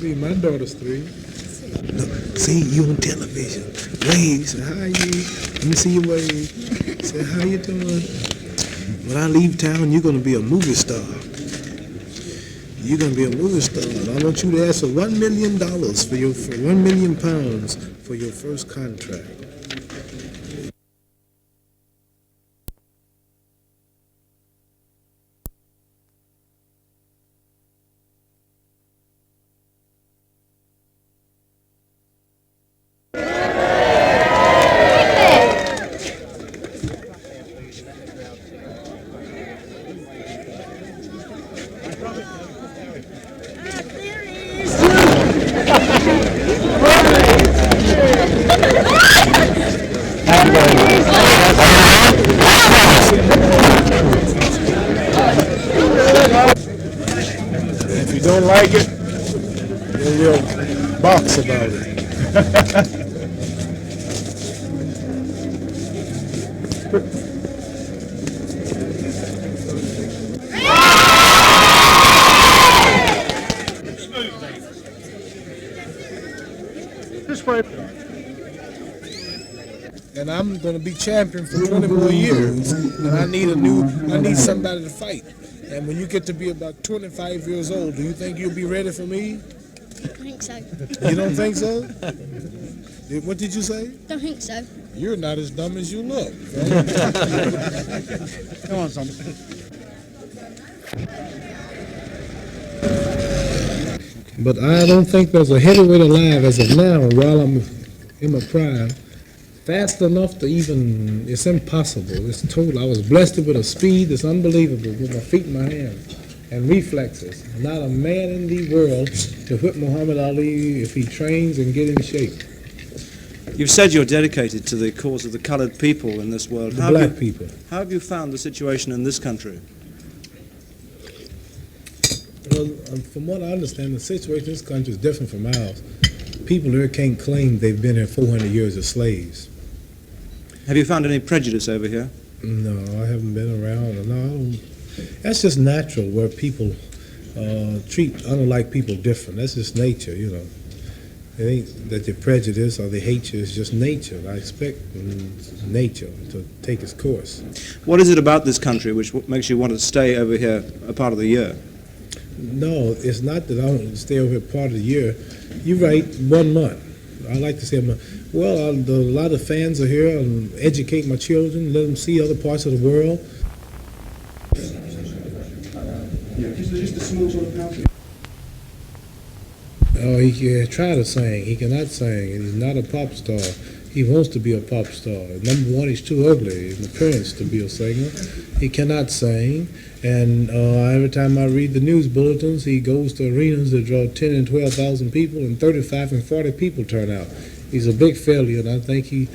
3. My daughter's 3. Look, see you on television. Wave. Say, how you? Let me see you wave. Say, how you doing? When I leave town, you're going to be a movie star. You're going to be a movie star. And I want you to ask for $1 million for 1 million pounds for your first contract. If you don't like it, we'll box about it. This way. And I'm going to be champion for 20 more years. And I need somebody to fight. And when you get to be about 25 years old, do you think you'll be ready for me? I think so. You don't think so? What did you say? Don't think so. You're not as dumb as you look. Come on, son. But I don't think there's a heavyweight alive as of now, while I'm in my prime, fast enough to even, it's impossible. It's total. I was blessed with a speed that's unbelievable with my feet and my hands and reflexes. Not a man in the world to whip Muhammad Ali if he trains and get in shape. You've said you're dedicated to the cause of the coloured people in this world. The black people. How have you found the situation in this country? Well, from what I understand, the situation in this country is different from ours. People here can't claim they've been here 400 years as slaves. Have you found any prejudice over here? No, I haven't been around. No, I don't. That's just natural where people treat unlike people different. That's just nature, you know. It ain't that they're prejudiced or they hate you. It's just nature. I expect nature to take its course. What is it about this country which makes you want to stay over here a part of the year? No, it's not that I want to stay over here part of the year. You're right, 1 month. I like to say a month. Well, a lot of fans are here and educate my children, let them see other parts of the world. Just a small sort of house. Oh, he can try to sing. He cannot sing, and he's not a pop star. He wants to be a pop star. Number one, he's too ugly in appearance to be a singer. He cannot sing, and every time I read the news bulletins, he goes to arenas that draw 10 and 12,000 people, and 35 and 40 people turn out. He's a big failure, and I think he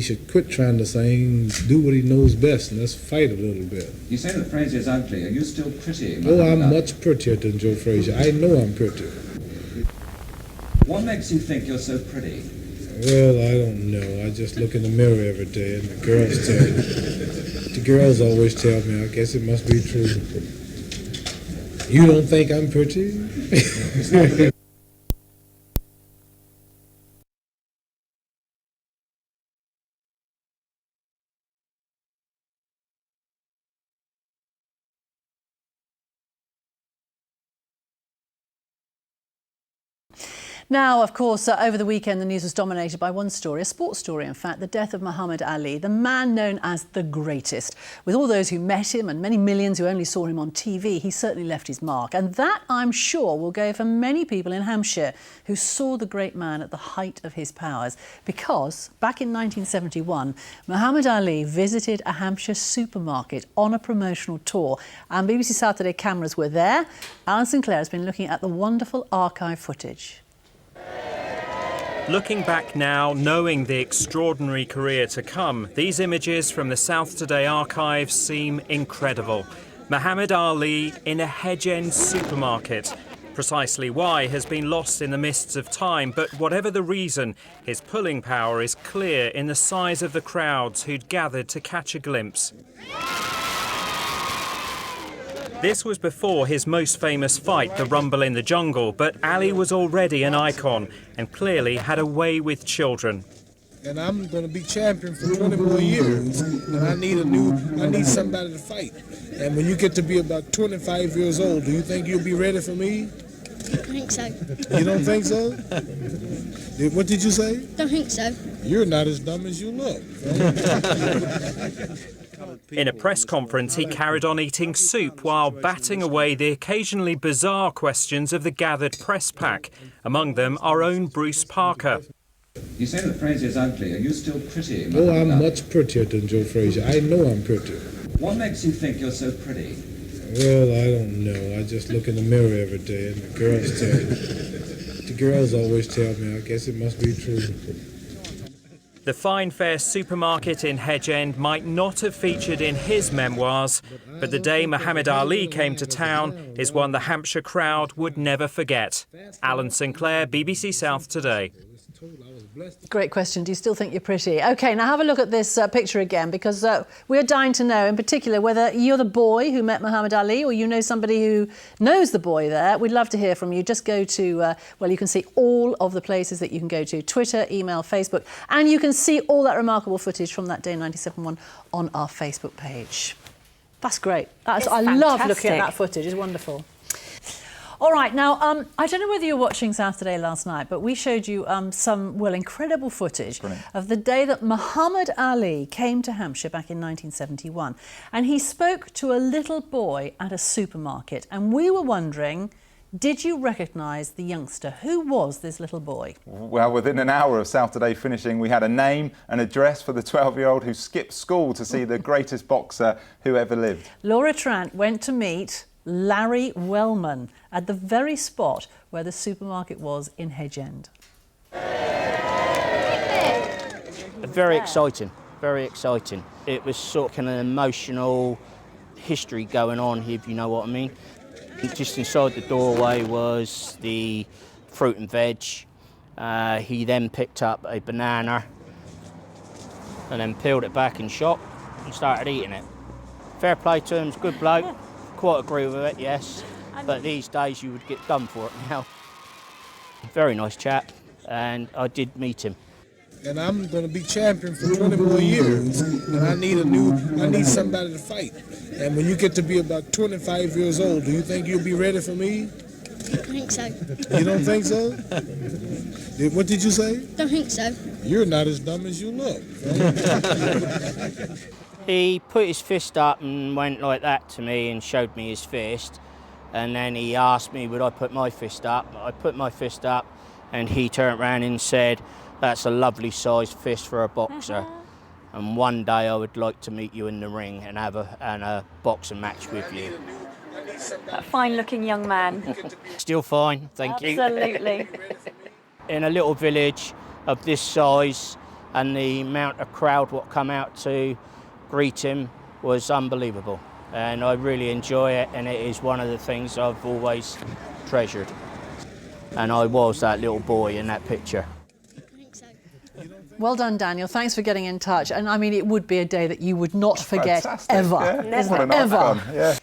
should quit trying to sing, do what he knows best, and let's fight a little bit. You say that Frazier's ugly. Are you still pretty? Oh, I'm much prettier than Joe Frazier. I know I'm pretty. What makes you think you're so pretty? Well, I don't know. I just look in the mirror every day, and the girls tell me. The girls always tell me. I guess it must be true. You don't think I'm pretty? Now, of course, over the weekend, the news was dominated by one story, a sports story, in fact, the death of Muhammad Ali, the man known as the greatest. With all those who met him and many millions who only saw him on TV, he certainly left his mark. And that, I'm sure, will go for many people in Hampshire who saw the great man at the height of his powers. Because back in 1971, Muhammad Ali visited a Hampshire supermarket on a promotional tour. And BBC Saturday cameras were there. Alan Sinclair has been looking at the wonderful archive footage. Looking back now, knowing the extraordinary career to come, these images from the South Today archives seem incredible. Muhammad Ali in a Hedge End supermarket. Precisely why has been lost in the mists of time, but whatever the reason, his pulling power is clear in the size of the crowds who'd gathered to catch a glimpse. This was before his most famous fight, the Rumble in the Jungle, but Ali was already an icon and clearly had a way with children. And I'm going to be champion for 20 more years. And I need somebody to fight. And when you get to be about 25 years old, do you think you'll be ready for me? I think so. You don't think so? What did you say? Don't think so. You're not as dumb as you look. In a press conference, he carried on eating soup while batting away the occasionally bizarre questions of the gathered press pack, among them our own Bruce Parker. You say the phrase is ugly. Are you still pretty? Oh, Muhammad I'm Ali? much prettier than Joe Frazier. I know I'm pretty. What makes you think you're so pretty? Well, I don't know. I just look in the mirror every day and the girls tell me. The girls always tell me. I guess it must be true. The Fine Fare supermarket in Hedge End might not have featured in his memoirs, but the day Muhammad Ali came to town is one the Hampshire crowd would never forget. Alan Sinclair, BBC South Today. Great question. Do you still think you're pretty? OK, now have a look at this picture again, because we're dying to know, in particular, whether you're the boy who met Muhammad Ali or you know somebody who knows the boy there. We'd love to hear from you. Just go to, well, you can see all of the places that you can go to, Twitter, email, Facebook, and you can see all that remarkable footage from that day 97.1 on our Facebook page. That's great. I love looking at that footage. It's wonderful. All right, now, I don't know whether you were watching Saturday last night, but we showed you some, well, incredible footage of the day that Muhammad Ali came to Hampshire back in 1971. And he spoke to a little boy at a supermarket. And we were wondering, did you recognise the youngster? Who was this little boy? Well, within an hour of Saturday finishing, we had a name and address for the 12-year-old who skipped school to see the greatest boxer who ever lived. Laura Trant went to meet Larry Wellman at the very spot where the supermarket was in Hedge End. Very exciting, very exciting. It was sort of an emotional history going on, if you know what I mean. Just inside the doorway was the fruit and veg. He then picked up a banana and then peeled it back in shop and started eating it. Fair play to him, he's a good bloke. Quite agree with it, yes, but these days you would get done for it now. Very nice chap, and I did meet him. And I'm going to be champion for 20 more years, and I need somebody to fight. And when you get to be about 25 years old, do you think you'll be ready for me? I think so. You don't think so? What did you say? Don't think so. You're not as dumb as you look. He put his fist up and went like that to me and showed me his fist. And then he asked me, would I put my fist up? I put my fist up and he turned around and said, that's a lovely sized fist for a boxer. And one day I would like to meet you in the ring and have a boxing match with you. A fine-looking young man. Still fine, thank you. Absolutely. In a little village of this size and the amount of crowd what come out to greet him was unbelievable, and I really enjoy it, and it is one of the things I've always treasured. And I was that little boy in that picture. Well done, Daniel. Thanks for getting in touch. And I mean, it would be a day that you would not forget ever. Yeah. Isn't it? Ever. Yeah.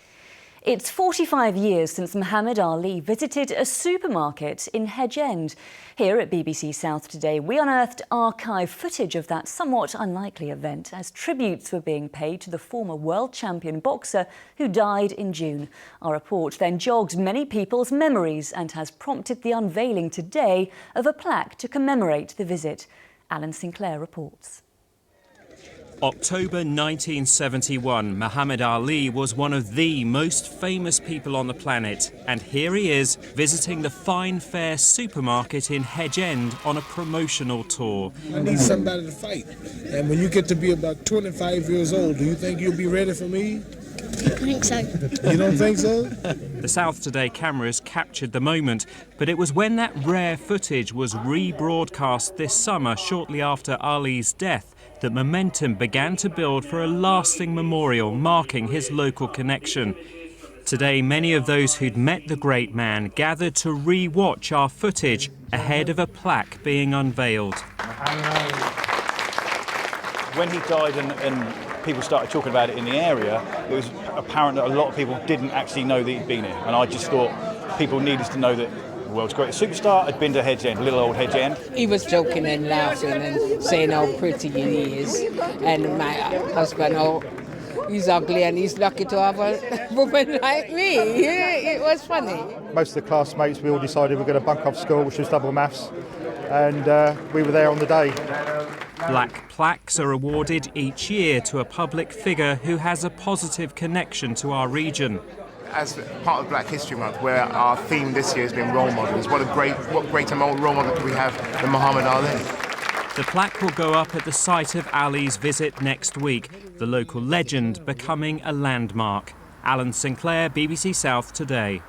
It's 45 years since Muhammad Ali visited a supermarket in Hedge End. Here at BBC South Today, we unearthed archive footage of that somewhat unlikely event as tributes were being paid to the former world champion boxer who died in June. Our report then jogs many people's memories and has prompted the unveiling today of a plaque to commemorate the visit. Alan Sinclair reports. October 1971, Muhammad Ali was one of the most famous people on the planet, and here he is visiting the Fine Fare supermarket in Hedge End on a promotional tour. I need somebody to fight. And when you get to be about 25 years old, do you think you'll be ready for me? I think so. You don't think so? The South Today cameras captured the moment, but it was when that rare footage was rebroadcast this summer, shortly after Ali's death, that momentum began to build for a lasting memorial marking his local connection. Today, many of those who'd met the great man gathered to re-watch our footage ahead of a plaque being unveiled. When he died and people started talking about it in the area, it was apparent that a lot of people didn't actually know that he'd been here, and I just thought people needed to know that the world's greatest superstar had been to Hedge End, little old Hedge End. He was joking and laughing and saying how pretty he is, and my husband, oh, he's ugly and he's lucky to have a woman like me. It was funny. Most of the classmates, we all decided we were going to bunk off school, which was double maths, and we were there on the day. Black plaques are awarded each year to a public figure who has a positive connection to our region. As part of Black History Month, where our theme this year has been role models, what greater role model do we have than Muhammad Ali? The plaque will go up at the site of Ali's visit next week, the local legend becoming a landmark. Alan Sinclair, BBC South Today.